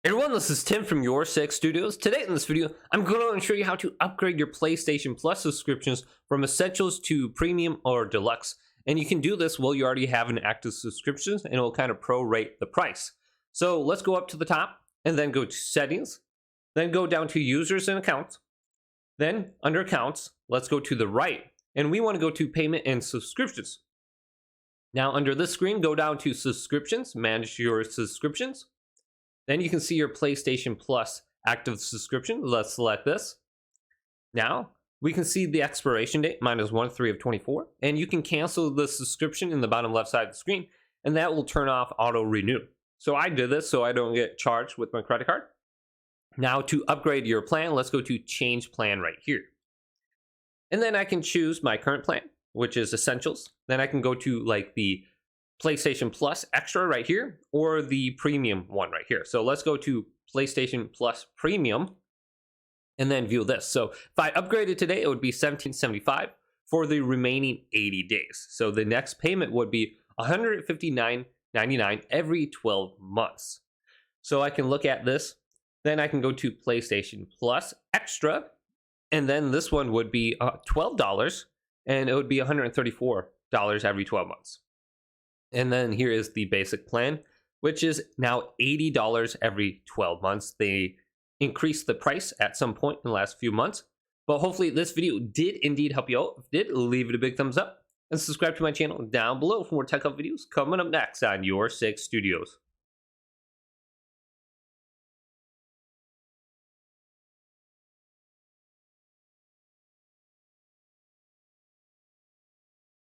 Hey everyone, this is Tim from Your Six Studios. Today in this video, I'm going to show you how to upgrade your PlayStation Plus subscriptions from Essentials to Premium or Deluxe. And you can do this while you already have an active subscription, and it will kind of prorate the price. So let's go up to the top and then go to Settings, then go down to Users and Accounts. Then under Accounts, let's go to the right, and we want to go to Payment and Subscriptions. Now under this screen, go down to Subscriptions, manage your subscriptions. Then you can see your PlayStation Plus active subscription. Let's select this. Now we can see the expiration date, mine is 1/3 of 24, and you can cancel the subscription in the bottom left side of the screen, and that will turn off auto renew. So I did this so I don't get charged with my credit card. Now to upgrade your plan, let's go to change plan right here. And then I can choose my current plan, which is Essentials. Then I can go to like the PlayStation Plus Extra right here, or the Premium one right here. So let's go to PlayStation Plus Premium and then view this. So if I upgraded today, it would be $17.75 for the remaining 80 days. So the next payment would be $159.99 every 12 months. So I can look at this. Then I can go to PlayStation Plus Extra, and then this one would be $12, and it would be $134 every 12 months. And then here is the basic plan, which is now $80 every 12 months. They increased the price at some point in the last few months, but hopefully this video did indeed help you out. If it did, leave it a big thumbs up and subscribe to my channel down below for more tech up videos coming up next on Your Six Studios.